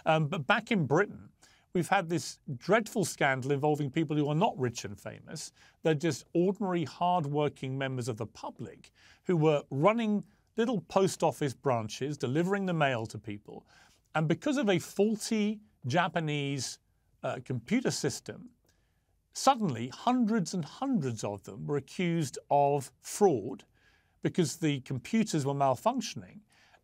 But back in Britain, we've had this dreadful scandal involving people who are not rich and famous. They're just ordinary, hard-working members of the public who were running little post office branches, delivering the mail to people. And because of a faulty Japanese computer system, suddenly hundreds and hundreds of them were accused of fraud because the computers were malfunctioning.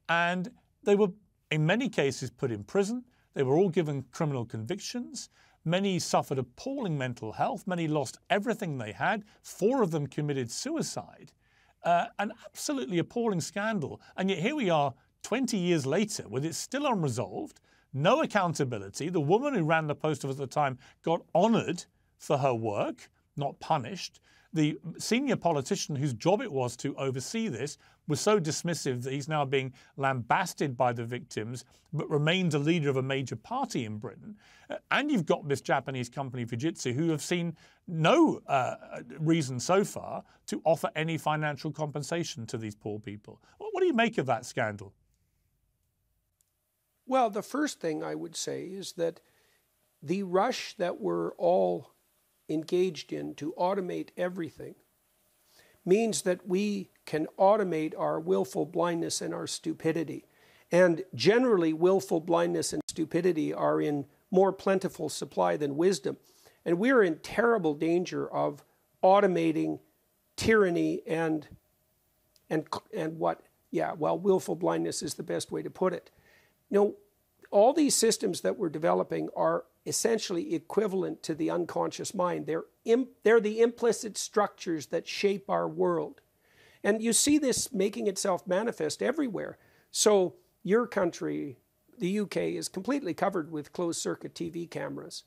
And they were, in many cases, put in prison. They were all given criminal convictions. Many suffered appalling mental health. Many lost everything they had. 4 of them committed suicide. An absolutely appalling scandal. And yet here we are 20 years later with it still unresolved, no accountability. The woman who ran the post office at the time got honoured for her work, not punished. The senior politician whose job it was to oversee this was so dismissive that he's now being lambasted by the victims, but remains a leader of a major party in Britain. And you've got this Japanese company, Fujitsu, who have seen no reason so far to offer any financial compensation to these poor people. What do you make of that scandal? Well, the first thing I would say is that the rush that we're all engaged in to automate everything means that we can automate our willful blindness and our stupidity. And generally, willful blindness and stupidity are in more plentiful supply than wisdom. And we're in terrible danger of automating tyranny and what? Yeah, well, willful blindness is the best way to put it. You know, all these systems that we're developing are essentially equivalent to the unconscious mind. They're the implicit structures that shape our world. And you see this making itself manifest everywhere. So your country, the UK, is completely covered with closed-circuit TV cameras,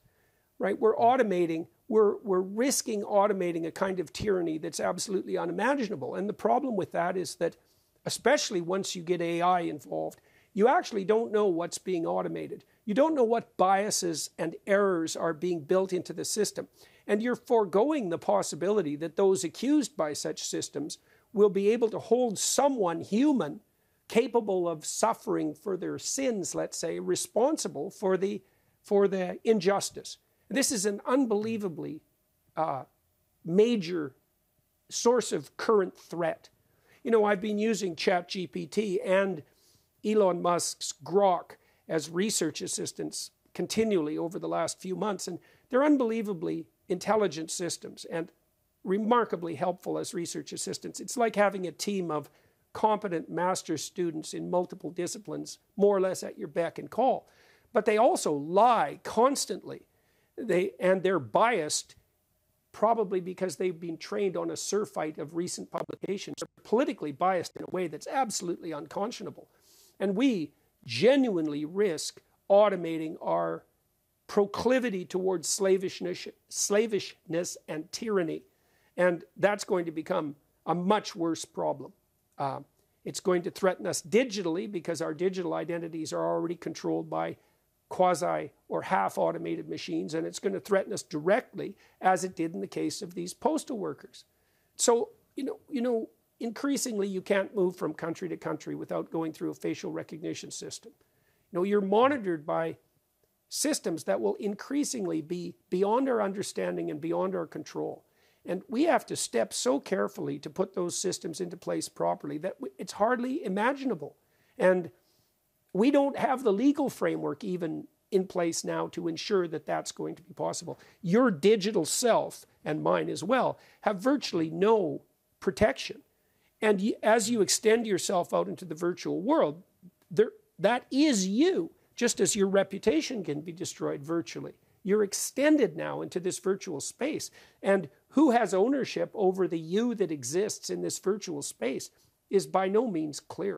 right? We're automating, we're risking automating a kind of tyranny that's absolutely unimaginable. And the problem with that is that, especially once you get AI involved, you actually don't know what's being automated. You don't know what biases and errors are being built into the system. And you're foregoing the possibility that those accused by such systems will be able to hold someone human capable of suffering for their sins, let's say, responsible for the injustice. This is an unbelievably major source of current threat. You know, I've been using ChatGPT and Elon Musk's Grok as research assistants continually over the last few months, and they're unbelievably intelligent systems and remarkably helpful as research assistants. It's like having a team of competent master students in multiple disciplines, more or less at your beck and call. But they also lie constantly. They're biased, probably because they've been trained on a surfeit of recent publications. They're politically biased in a way that's absolutely unconscionable. And we genuinely risk automating our proclivity towards slavishness and tyranny. And that's going to become a much worse problem. It's going to threaten us digitally because our digital identities are already controlled by quasi or half-automated machines, and it's going to threaten us directly, as it did in the case of these postal workers. So, you know, increasingly you can't move from country to country without going through a facial recognition system. You know, you're monitored by systems that will increasingly be beyond our understanding and beyond our control. And we have to step so carefully to put those systems into place properly that it's hardly imaginable. And we don't have the legal framework even in place now to ensure that that's going to be possible. Your digital self, and mine as well, have virtually no protection. And as you extend yourself out into the virtual world, that is you, just as your reputation can be destroyed virtually. You're extended now into this virtual space. And who has ownership over the you that exists in this virtual space is by no means clear.